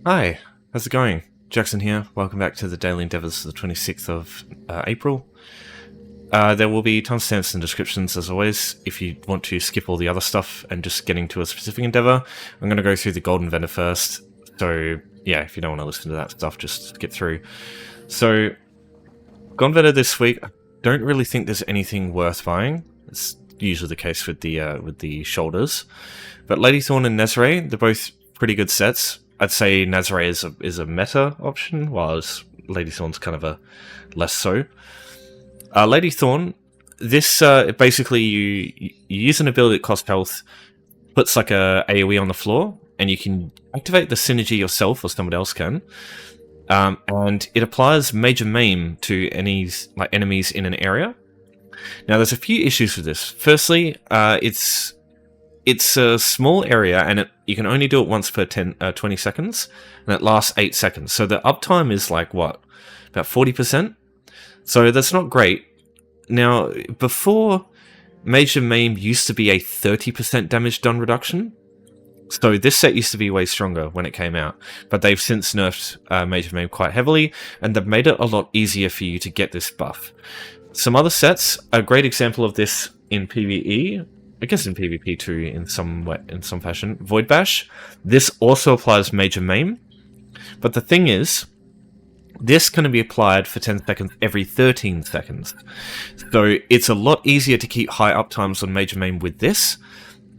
Hi, how's it going? Jackson here. Welcome back to the Daily Endeavours for the 26th of April. There will be timestamps and descriptions as always. If you want to skip all the other stuff and just getting to a specific endeavour, I'm going to go through the Golden Vendor first. So yeah, if you don't want to listen to that stuff, just skip through. So, Golden Vendor this week, I don't really think there's anything worth buying. It's usually the case with the shoulders. But Lady Thorn and Nazare, they're both pretty good sets. I'd say Nazare is a meta option, whilst Lady Thorn's kind of a less so. Lady Thorn, this basically you use an ability that costs health, puts like a AoE on the floor, and you can activate the synergy yourself or someone else can. And it applies Major Maim to any enemies in an area. Now, there's a few issues with this. Firstly, it's a small area, and you can only do it once per 20 seconds, and it lasts 8 seconds. So the uptime is like, what, about 40%? So that's not great. Now, before, Major Maim used to be a 30% damage done reduction. So this set used to be way stronger when it came out, but they've since nerfed Major Maim quite heavily, and they've made it a lot easier for you to get this buff. Some other sets, a great example of this in PvE, I guess in PvP too, in some fashion, Void Bash. This also applies Major Maim, but the thing is, this can be applied for 10 seconds every 13 seconds. So it's a lot easier to keep high uptimes on Major Maim with this,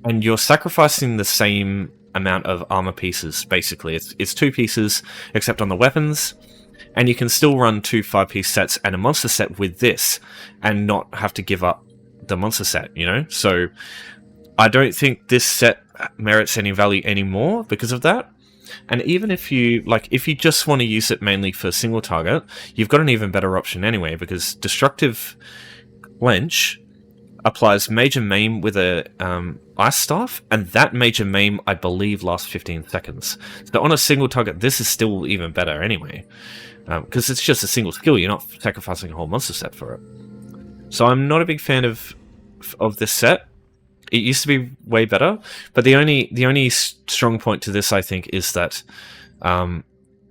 and you're sacrificing the same amount of armor pieces, basically. It's 2 pieces, except on the weapons, and you can still run 2 5-piece sets and a monster set with this, and not have to give up the monster set, you know? So I don't think this set merits any value anymore because of that. And even if you just want to use it mainly for single target, you've got an even better option anyway, because Destructive Clench applies Major Maim with a Ice Staff, and that Major Maim, I believe, lasts 15 seconds. So on a single target, this is still even better anyway, because it's just a single skill, you're not sacrificing a whole monster set for it. So I'm not a big fan of this set. It used to be way better, but the only strong point to this, I think, is that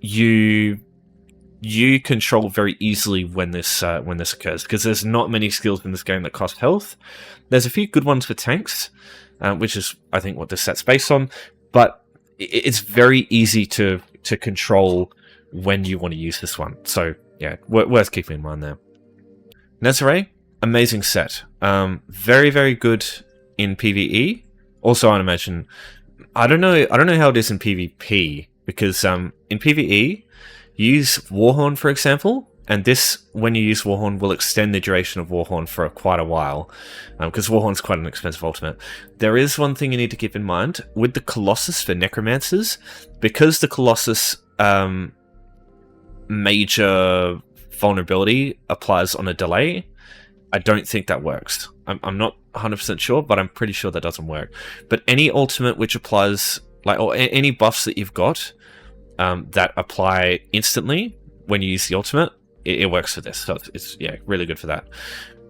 you control very easily when this occurs, because there's not many skills in this game that cost health. There's a few good ones for tanks, which is, I think, what this set's based on, but it's very easy to control when you want to use this one. So yeah, worth keeping in mind there. Nazare, amazing set. Very, very good in PvE. Also, I'd imagine, I don't know how it is in PvP, because in PvE, use Warhorn, for example, and this, when you use Warhorn, will extend the duration of Warhorn for quite a while, because Warhorn's quite an expensive ultimate. There is one thing you need to keep in mind, with the Colossus for Necromancers, because the Colossus major vulnerability applies on a delay, I don't think that works. I'm not 100% sure, but I'm pretty sure that doesn't work. But any ultimate which applies, or any buffs that you've got that apply instantly when you use the ultimate, it works for this. So it's yeah, really good for that.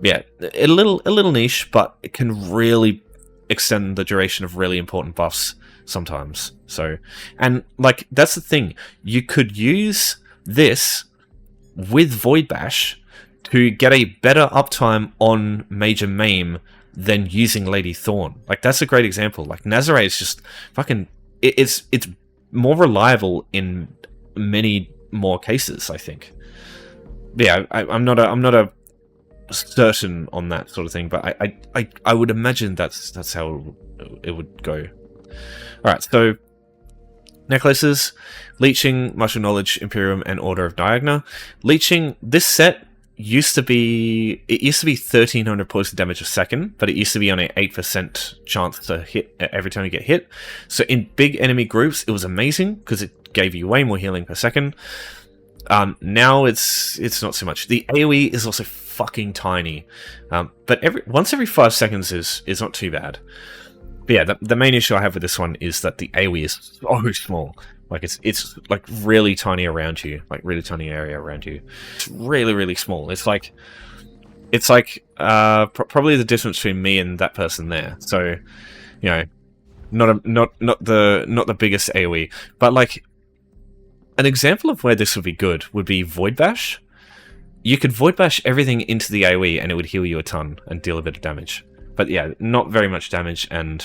Yeah, a little niche, but it can really extend the duration of really important buffs sometimes. So, and that's the thing. You could use this with Void Bash to get a better uptime on Major Maim than using Lady Thorn. That's a great example. Nazare is just fucking... It's more reliable in many more cases, I think. But yeah, I'm not a certain on that sort of thing, but I would imagine that's how it would go. Alright, so necklaces, Leeching, Martial Knowledge, Imperium, and Order of Diagna. Leeching, this set used to be 1300 poison damage a second, but it used to be on an 8% chance to hit every time you get hit. So in big enemy groups, it was amazing because it gave you way more healing per second. Now it's not so much. The AoE is also fucking tiny, but once every 5 seconds is not too bad. But yeah, the main issue I have with this one is that the AoE is so small. It's really tiny around you, really tiny area around you. It's really, really small. It's probably the difference between me and that person there. So, you know, not the biggest AoE, but an example of where this would be good would be Void Bash. You could Void Bash everything into the AoE and it would heal you a ton and deal a bit of damage. But yeah, not very much damage, and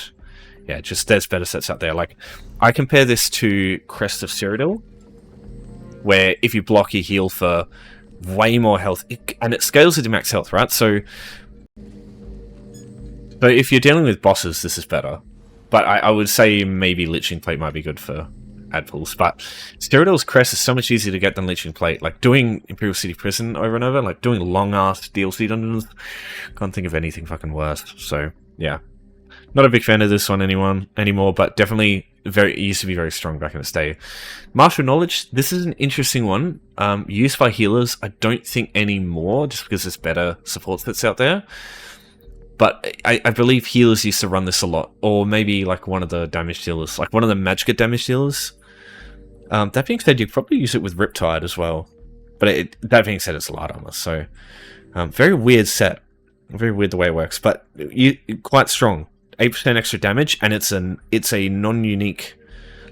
yeah, just there's better sets out there. Like, I compare this to Crest of Cyrodiil, where if you block, you heal for way more health, and it scales into max health, right? So if you're dealing with bosses, this is better. But I would say maybe Leeching Plate might be good for ad pools. But Cyrodiil's Crest is so much easier to get than Leeching Plate. Like, doing Imperial City Prison over and over, like doing long-ass DLC dungeons, can't think of anything fucking worse. So, yeah. Not a big fan of this one anymore, but definitely it used to be very strong back in its day. Martial Knowledge, this is an interesting one. Used by healers, I don't think anymore, just because there's better support sets out there. But I believe healers used to run this a lot, or maybe like one of the damage dealers, like one of the Magicka damage dealers. That being said, you could probably use it with Riptide as well. But that being said, it's light armor, so very weird set, very weird the way it works, but quite strong. 8% extra damage, and it's a non-unique,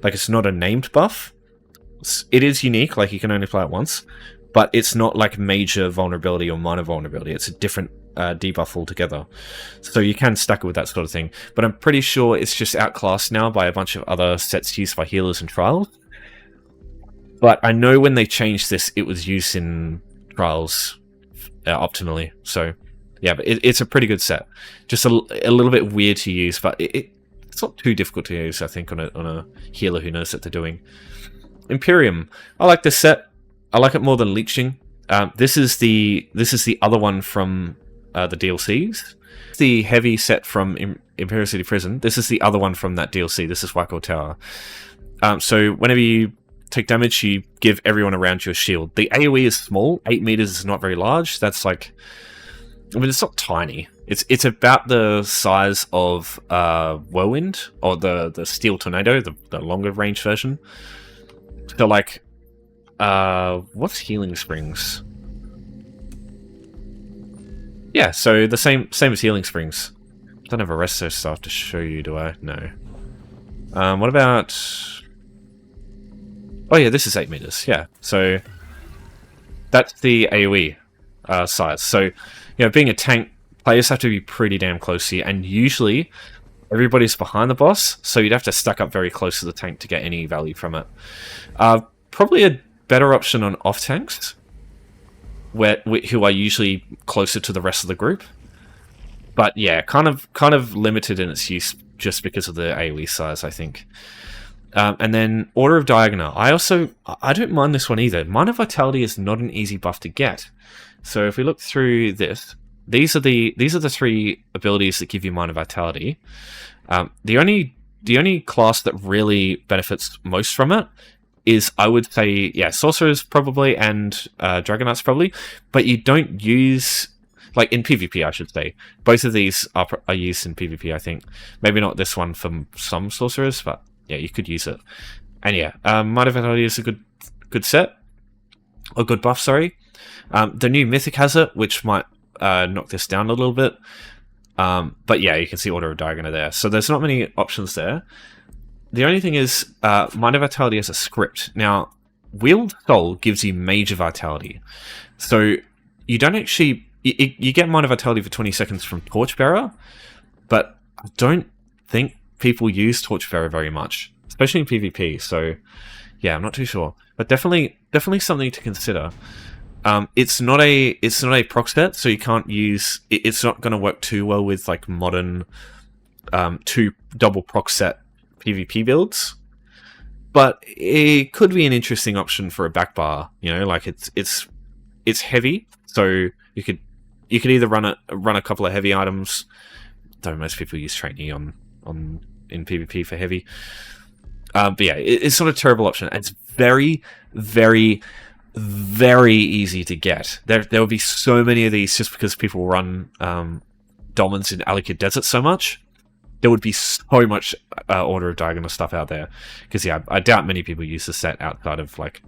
like it's not a named buff. It is unique, like you can only apply it once, but it's not like major vulnerability or minor vulnerability. It's a different debuff altogether. So you can stack it with that sort of thing. But I'm pretty sure it's just outclassed now by a bunch of other sets used by healers and trials. But I know when they changed this, it was used in trials optimally. So yeah, but it's a pretty good set. Just a little bit weird to use, but it's not too difficult to use, I think, on a healer who knows what they're doing. Imperium. I like this set. I like it more than Leeching. This is the other one from the DLCs. The heavy set from Imperial City Prison. This is the other one from that DLC. This is Whitehall Tower. So whenever you take damage, you give everyone around you a shield. The AoE is small. 8 meters is not very large. That's like... I mean, it's not tiny. It's about the size of Whirlwind, or the Steel Tornado, the longer range version. So like, what's Healing Springs? Yeah, so the same as Healing Springs. Don't have a resto stuff to show you, do I? No. What about... Oh yeah, this is 8 meters. Yeah, so that's the AoE size. So, you know, being a tank, players have to be pretty damn close to you, and usually everybody's behind the boss, so you'd have to stack up very close to the tank to get any value from it. Probably a better option on off tanks, who are usually closer to the rest of the group. But yeah, kind of limited in its use just because of the AoE size, I think. And then Order of Diagonal. I don't mind this one either. Minor Vitality is not an easy buff to get. So if we look through this, these are the 3 abilities that give you Minor Vitality. The only class that really benefits most from it is, I would say, yeah, Sorcerers probably, and Dragonauts probably, but you don't use, like in PvP, I should say. Both of these are used in PvP, I think. Maybe not this one for some Sorcerers, but yeah, you could use it. And yeah, Minor Vitality is a good set, or good buff, sorry. The new Mythic has it, which might knock this down a little bit. But yeah, you can see Order of Diagonal there. So there's not many options there. The only thing is, Minor Vitality has a script. Now, Wield Soul gives you Major Vitality. So you don't actually... You get Minor Vitality for 20 seconds from Torchbearer, but I don't think people use Torchbearer very much, especially in PvP. So yeah, I'm not too sure. But definitely something to consider. It's not a proc set, so you can't use... It's not going to work too well with like modern 2 double proc set PvP builds, but it could be an interesting option for a back bar. You know, like it's heavy, so you could either run a couple of heavy items. Though most people use trainee in PvP for heavy. But yeah, it's not a terrible option. It's very, very, very easy to get. There will be so many of these just because people run Dolmens in Alikid Desert so much. There would be so much Order of Diagonal stuff out there. Because yeah, I doubt many people use the set outside of like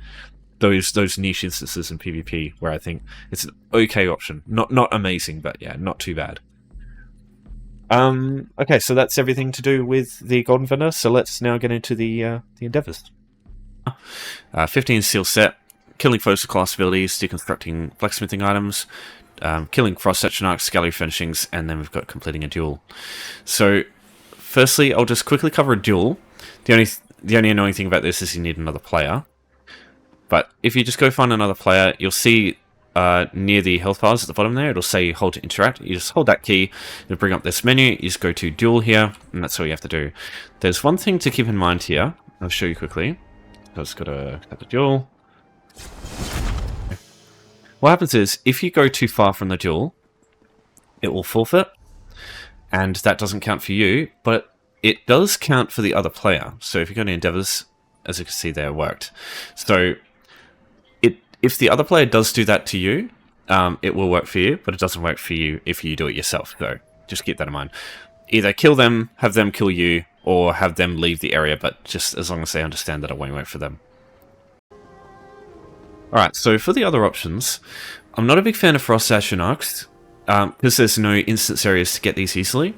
those niche instances in PvP where I think it's an okay option. Not amazing, but yeah, not too bad. Okay, so that's everything to do with the Golden Vendor. So let's now get into the endeavors. 15 steel set, killing foes with class abilities, deconstructing blacksmithing items, killing frost Atronachs, gallery furnishings, and then we've got completing a duel. So, firstly, I'll just quickly cover a duel. The only annoying thing about this is you need another player. But if you just go find another player, you'll see near the health bars at the bottom there, it'll say hold to interact. You just hold that key, it'll bring up this menu, you just go to duel here, and that's all you have to do. There's one thing to keep in mind here, I'll show you quickly. I've just got to have the duel. What happens is, if you go too far from the duel, it will forfeit, and that doesn't count for you, but it does count for the other player. So if you go to Endeavours, as you can see there, it worked. So if the other player does do that to you, it will work for you, but it doesn't work for you if you do it yourself. So just keep that in mind. Either kill them, have them kill you, or have them leave the area, but just as long as they understand that it won't work for them. Alright, so for the other options, I'm not a big fan of Frost Atronachs, because there's no instance areas to get these easily.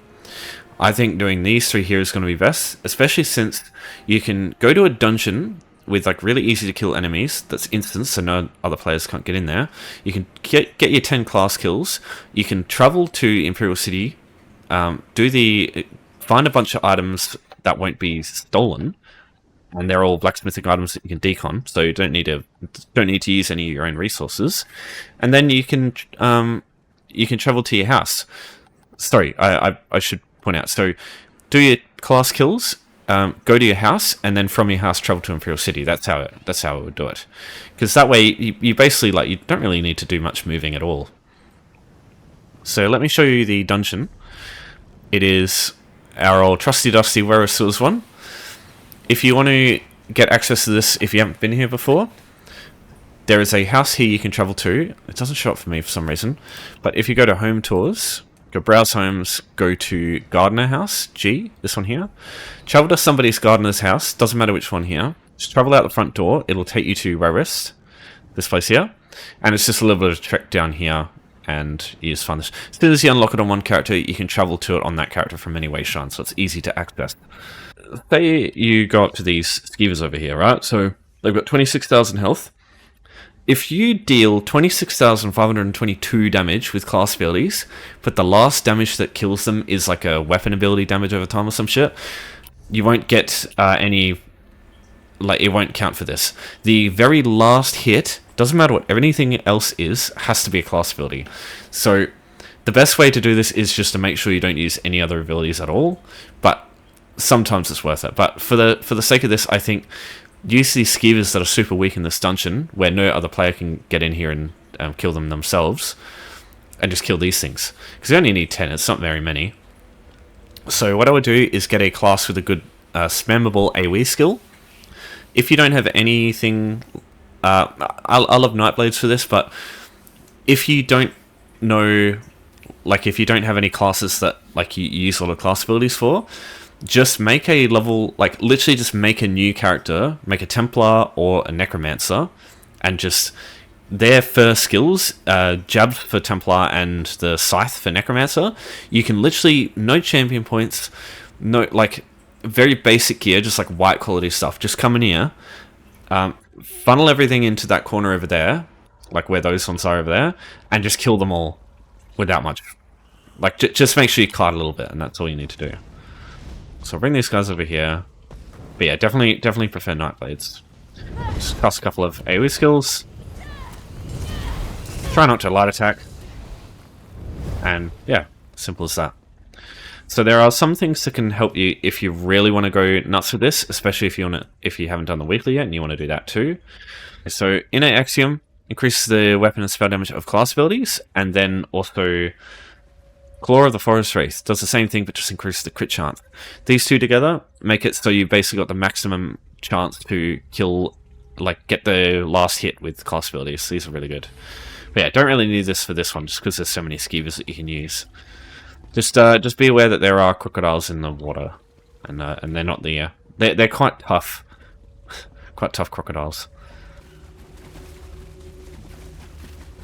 I think doing these three here is going to be best, especially since you can go to a dungeon with like really easy to kill enemies that's instance, so no other players can't get in there. You can get your 10 class kills. You can travel to Imperial City, find a bunch of items that won't be stolen, and they're all blacksmithing items that you can decon, so you don't need to use any of your own resources. And then you can travel to your house. Sorry, I should point out. So do your class kills. Go to your house, and then from your house travel to Imperial City. That's how it would do it. Because that way, you basically you don't really need to do much moving at all. So let me show you the dungeon. It is our old trusty dusty Werewolves one. If you want to get access to this, if you haven't been here before, there is a house here you can travel to. It doesn't show up for me for some reason, but if you go to Home Tours, go browse homes, go to Gardener House, G, this one here. Travel to somebody's gardener's house, doesn't matter which one here. Just travel out the front door, it'll take you to Rarest, this place here. And it's just a little bit of a trek down here, and you just find this. As soon as you unlock it on one character, you can travel to it on that character from any way shine, so it's easy to access. Say you go up to these skeevers over here, right? So they've got 26,000 health. If you deal 26,522 damage with class abilities, but the last damage that kills them is like a weapon ability damage over time or some shit, you won't get any... Like, it won't count for this. The very last hit, doesn't matter what anything else is, has to be a class ability. So the best way to do this is just to make sure you don't use any other abilities at all, but sometimes it's worth it. But for the sake of this, I think use these skeevers that are super weak in this dungeon, where no other player can get in here and kill them themselves, and just kill these things. Because you only need 10, it's not very many. So what I would do is get a class with a good spammable AoE skill. If you don't have anything... I love Nightblades for this, but if you don't know... Like, if you don't have any classes that like you use a lot of class abilities for, just make a level, like, literally just make a new character, make a Templar or a Necromancer, and just their first skills, Jab for Templar and the Scythe for Necromancer, you can literally, no champion points, no, like, very basic gear, just like white quality stuff, just come in here, funnel everything into that corner over there, like where those ones are over there, and just kill them all without much. Like, just make sure you cloud a little bit, and that's all you need to do. So I'll bring these guys over here. But yeah, definitely prefer Nightblades. Just cast a couple of AoE skills. Try not to light attack. And yeah, simple as that. So there are some things that can help you if you really want to go nuts with this, especially if you haven't done the weekly yet and you want to do that too. So Innate Axiom increases the weapon and spell damage of class abilities, and then also Claw of the Forest Wraith does the same thing, but just increases the crit chance. These two together make it so you basically got the maximum chance to kill, like, get the last hit with class abilities. These are really good. But yeah, don't really need this for this one, just because there's so many skeevers that you can use. Just be aware that there are crocodiles in the water, and they're not the they're quite tough, quite tough crocodiles.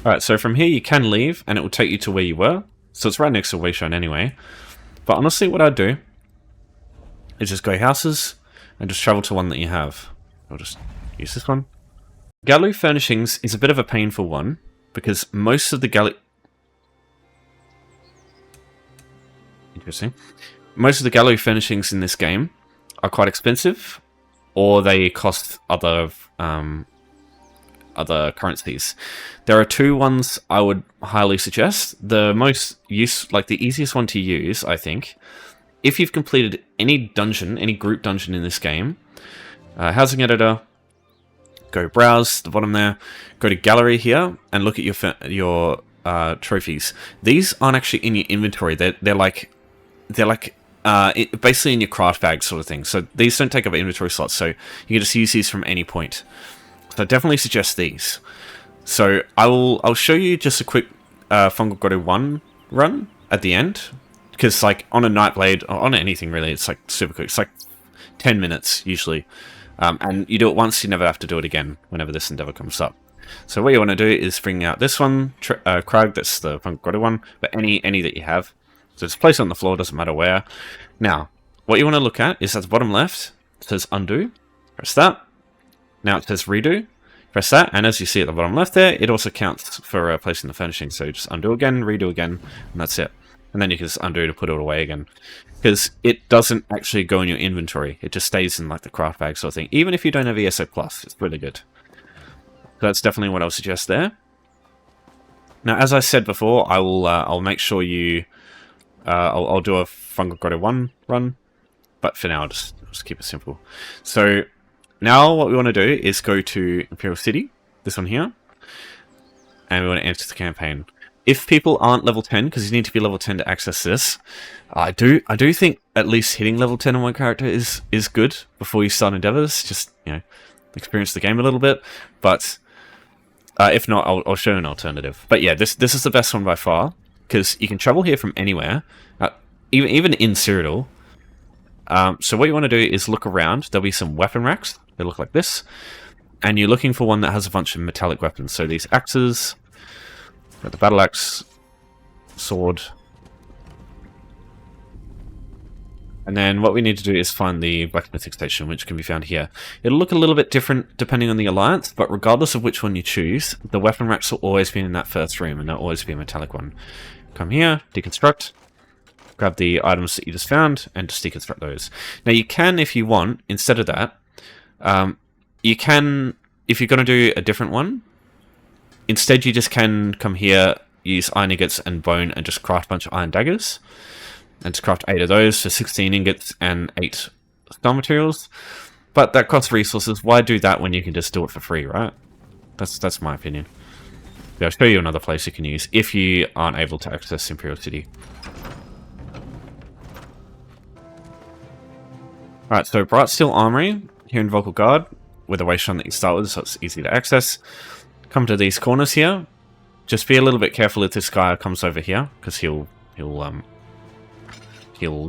All right, so from here you can leave, and it will take you to where you were. So it's right next to Wayshrine anyway. But honestly, what I'd do is just go houses and just travel to one that you have. I'll just use this one. Gallery Furnishings is a bit of a painful one, because most of the gallery... Interesting. Most of the gallery furnishings in this game are quite expensive, or they cost other currencies. There are two ones I would highly suggest. The easiest one to use, I think, if you've completed any dungeon, any group dungeon in this game, housing editor, go browse the bottom there, go to gallery here, and look at your trophies. These aren't actually in your inventory. They're like basically in your craft bag sort of thing. So these don't take up inventory slots, so you can just use these from any point. So I definitely suggest these. So I'll show you just a quick Fungal Grotto I run at the end, because like on a Nightblade, or on anything really, it's like super quick. It's like 10 minutes usually, and you do it once, you never have to do it again whenever this endeavor comes up. So what you want to do is bring out this one, Krag, that's the Fungal Grotto one, but any that you have. So just place it on the floor, doesn't matter where. Now, what you want to look at is at the bottom left, it says undo. Press that. Now it says redo. Press that, and as you see at the bottom left there, it also counts for placing the furnishing. So just undo again, redo again, and that's it. And then you can just undo to put it away again. Because it doesn't actually go in your inventory. It just stays in like the craft bag sort of thing. Even if you don't have ESO+, it's really good. So that's definitely what I would suggest there. Now, as I said before, I'll make sure you... I'll do a Fungal Grotto I run, but for now I'll just keep it simple. So now what we want to do is go to Imperial City, this one here, and we want to enter the campaign. If people aren't level 10, because you need to be level 10 to access this, I do think at least hitting level 10 on one character is good before you start endeavors. Just, you know, experience the game a little bit. But if not, I'll show you an alternative. But yeah, this is the best one by far, because you can travel here from anywhere, even in Cyrodiil. So what you want to do is look around. There'll be some weapon racks. They look like this. And you're looking for one that has a bunch of metallic weapons. So these axes, got the battle axe, sword. And then what we need to do is find the blacksmithing station, which can be found here. It'll look a little bit different depending on the alliance, but regardless of which one you choose, the weapon racks will always be in that first room, and there'll always be a metallic one. Come here, deconstruct, grab the items that you just found, and just deconstruct those. Now you can, if you want, instead of that, you can, if you're going to do a different one, instead you just can come here, use iron ingots and bone, and just craft a bunch of iron daggers. And just craft 8 of those for 16 ingots and 8 stone materials. But that costs resources. Why do that when you can just do it for free, right? That's my opinion. Yeah, I'll show you another place you can use if you aren't able to access Imperial City. Alright, so Brightsteel Armory here in Vocal Guard with a waystone that you start with, so it's easy to access. Come to these corners here. Just be a little bit careful if this guy comes over here, because he'll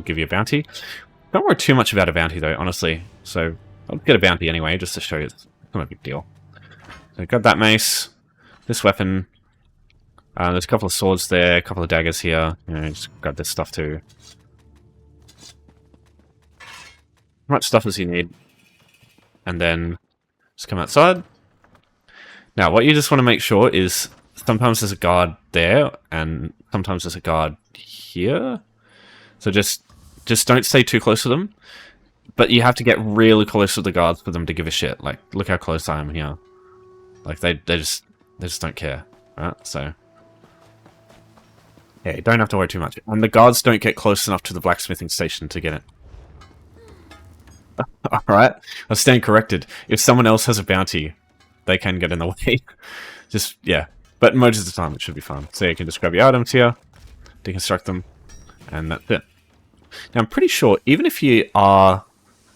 give you a bounty. Don't worry too much about a bounty though, honestly. So I'll get a bounty anyway, just to show you it's not a big deal. So grab that mace, this weapon. There's a couple of swords there, a couple of daggers here. You know, just grab this stuff too. As much stuff as you need. And then just come outside. Now what you just want to make sure is sometimes there's a guard there, and sometimes there's a guard here. So just don't stay too close to them. But you have to get really close to the guards for them to give a shit. Like, look how close I am here. Like, they just don't care. Right? So, yeah, you don't have to worry too much. And the guards don't get close enough to the blacksmithing station to get it. Alright? I'm staying corrected. If someone else has a bounty, they can get in the way. Just, yeah. But most of the time, it should be fine. So you can just grab your items here, deconstruct them, and that's it. Now, I'm pretty sure, even if you are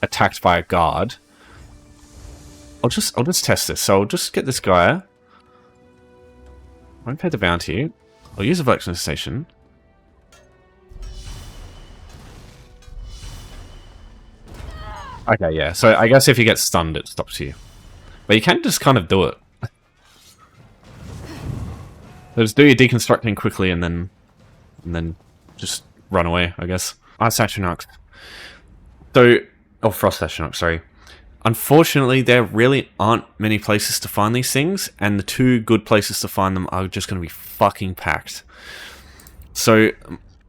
attacked by a guard, I'll just test this. So I'll just get this guy. Won't pay the bounty. I'll use a blacksmith station. Okay, yeah. So I guess if you get stunned, it stops you. But you can just kind of do it. So just do your deconstructing quickly, and then just run away, I guess. Ice Atronachs. So, oh, Frost Atronachs, sorry. Unfortunately, there really aren't many places to find these things, and the 2 good places to find them are just going to be fucking packed. So,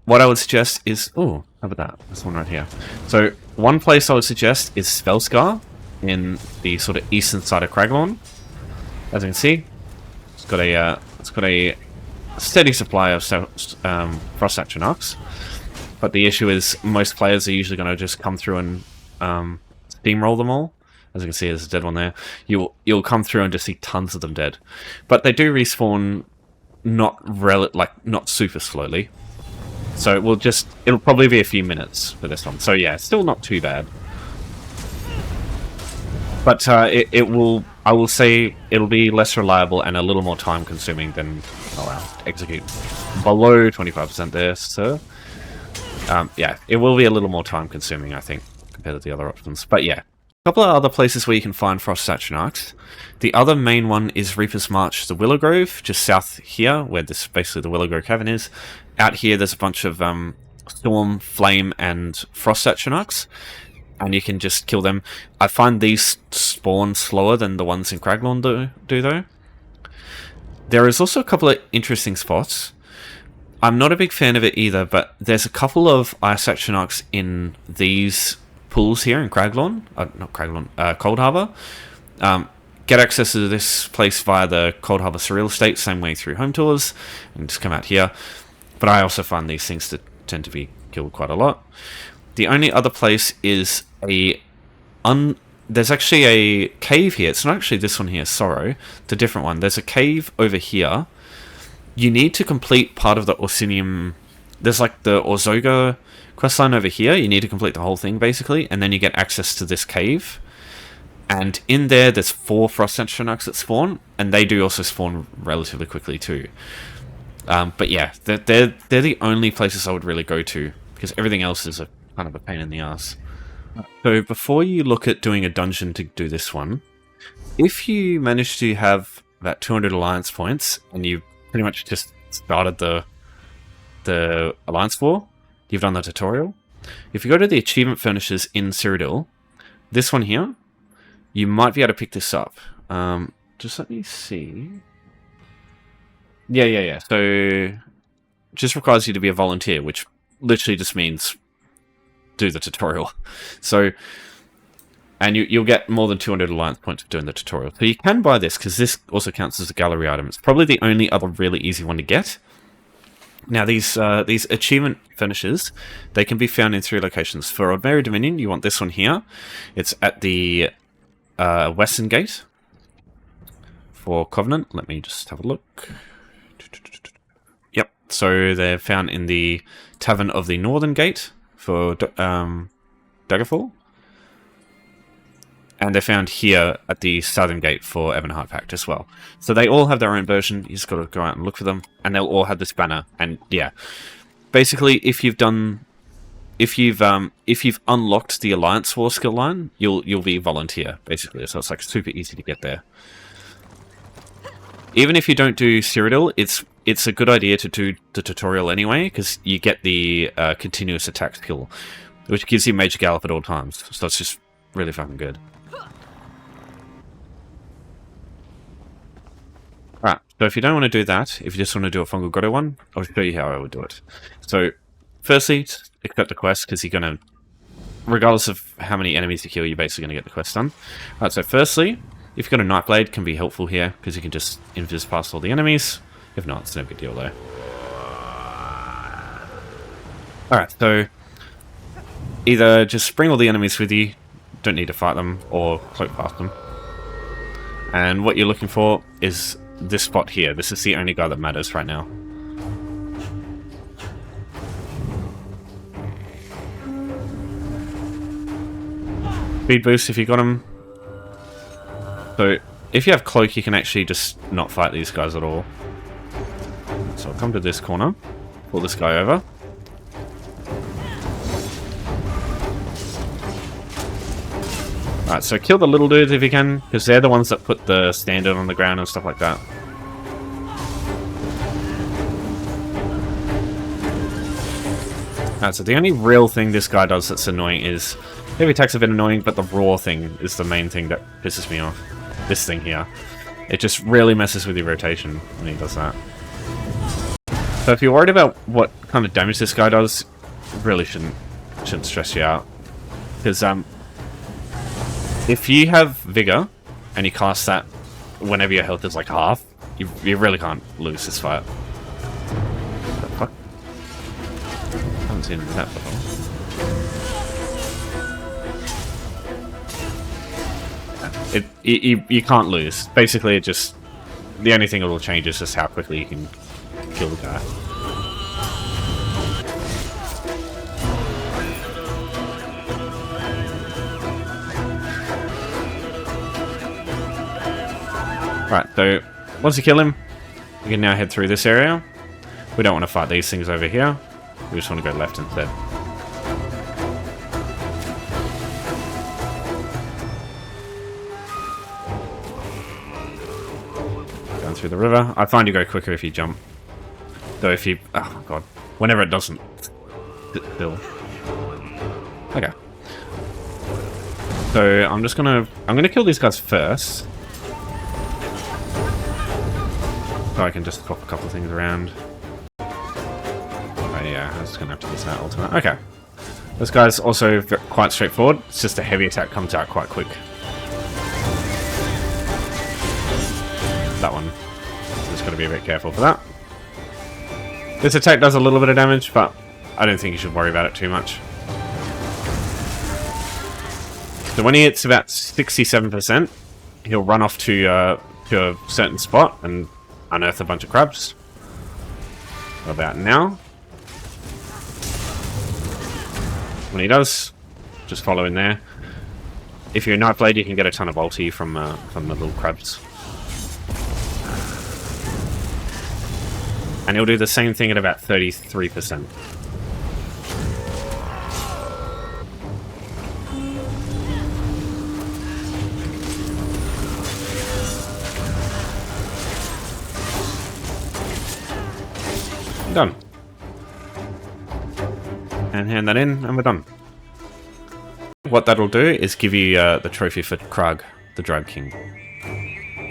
what I would suggest is... Oh, how about that? There's one right here. So, one place I would suggest is Spellscar in the sort of eastern side of Craglorn. As you can see, it's got a steady supply of Frost Atronachs. But the issue is most players are usually going to just come through and steamroll them all. As you can see, there's a dead one there. You'll come through and just see tons of them dead. But they do respawn not super slowly. So it'll probably be a few minutes for this one. So yeah, still not too bad. But I will say it'll be less reliable and a little more time consuming than execute below 25% there, sir. Yeah, it will be a little more time consuming, I think, compared to the other options. But yeah. A couple of other places where you can find Frost Atronachs. The other main one is Reaper's March, the Willow Grove, just south here, where this basically the Willow Grove Cavern is. Out here, there's a bunch of Storm, Flame, and Frost Atronachs, and you can just kill them. I find these spawn slower than the ones in Craglorn do though. There is also a couple of interesting spots. I'm not a big fan of it either, but there's a couple of Ice Atronachs in these pools here in Craglorn, Cold Harbour. Get access to this place via the Cold Harbour Surreal Estate, same way through home tours, and just come out here. But I also find these things to tend to be killed quite a lot. The only other place is there's actually a cave here. It's not actually this one here, sorry. It's a different one. There's a cave over here. You need to complete part of the Orsinium. There's like the Orzoga questline over here. You need to complete the whole thing, basically, and then you get access to this cave. And in there's 4 Frost Atronachs that spawn, and they do also spawn relatively quickly too. But yeah, they're the only places I would really go to, because everything else is a kind of a pain in the ass. So before you look at doing a dungeon to do this one, if you manage to have about 200 alliance points, and you pretty much just started the alliance war, you've done the tutorial. If you go to the achievement furnishes in Cyrodiil, this one here, you might be able to pick this up. Just let me see. Yeah. So, just requires you to be a volunteer, which literally just means do the tutorial. So, and you'll get more than 200 alliance points for doing the tutorial. So you can buy this, because this also counts as a gallery item. It's probably the only other really easy one to get. Now, these achievement finishes, they can be found in 3 locations. For Ordinary Dominion, you want this one here. It's at the Western Gate. For Covenant, let me just have a look. Yep, so they're found in the Tavern of the Northern Gate for Daggerfall. And they're found here at the Southern Gate for Ebonheart Pact as well. So they all have their own version. You just got to go out and look for them, and they'll all have this banner. And yeah, basically, if you've unlocked the Alliance War skill line, you'll be volunteer basically. So it's like super easy to get there. Even if you don't do Cyrodiil, it's a good idea to do the tutorial anyway, because you get the continuous attack skill, which gives you Major Gallop at all times. So it's just really fucking good. Right, so if you don't want to do that, if you just want to do a Fungal Grotto one, I'll show you how I would do it. So, firstly, accept the quest, because you're going to, regardless of how many enemies you kill, you're basically going to get the quest done. Alright, so firstly, if you've got a Nightblade, it can be helpful here, because you can just invis past all the enemies. If not, it's no big deal though. Alright, so either just bring all the enemies with you, don't need to fight them, or cloak past them. And what you're looking for is this spot here. This is the only guy that matters right now. Speed boost if you got him. So if you have cloak, you can actually just not fight these guys at all. So I'll come to this corner, pull this guy over. Alright, so kill the little dudes if you can, because they're the ones that put the standard on the ground and stuff like that. Alright, so the only real thing this guy does that's annoying is Heavy attack's a bit annoying, but the raw thing is the main thing that pisses me off. This thing here. It just really messes with your rotation when he does that. So if you're worried about what kind of damage this guy does, it really shouldn't stress you out. Because if you have Vigor, and you cast that whenever your health is like half, you really can't lose this fight. What the fuck? I haven't seen that before. You can't lose. Basically, it just... The only thing it will change is just how quickly you can kill the guy. Right, so once you kill him, you can now head through this area. We don't want to fight these things over here. We just want to go left instead. Going through the river. I find you go quicker if you jump. Though if you... Oh god. Whenever it doesn't. Still. Okay. So I'm just gonna... I'm gonna kill these guys first. So I can just pop a couple of things around. Oh yeah, I'm just going to have to use that ultimate. Okay. This guy's also quite straightforward. It's just a heavy attack comes out quite quick. That one. Just got to be a bit careful for that. This attack does a little bit of damage, but I don't think you should worry about it too much. So when he hits about 67%, he'll run off to a certain spot and unearth a bunch of crabs. About now. When he does, just follow in there. If you're a Nightblade, you can get a ton of ulti from the little crabs. And he'll do the same thing at about 33%. Done. And hand that in, and we're done. What that'll do is give you the trophy for Krug, the Drag King.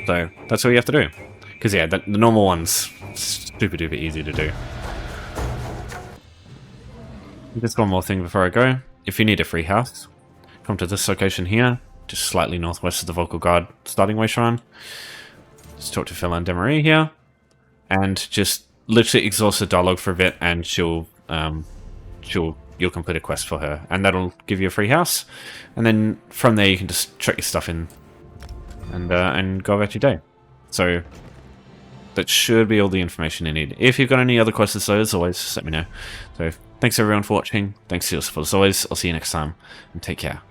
So, that's all you have to do. Because yeah, the normal one's super duper easy to do. Just one more thing before I go. If you need a free house, come to this location here, just slightly northwest of the Vocal Guard starting way shrine. Just talk to Phil and Demarie here, and just literally exhaust the dialogue for a bit, and you'll complete a quest for her, and that'll give you a free house. And then from there, you can just chuck your stuff in, and go about your day. So that should be all the information you need. If you've got any other questions, though, as always, just let me know. So thanks everyone for watching. Thanks for your support as always. I'll see you next time, and take care.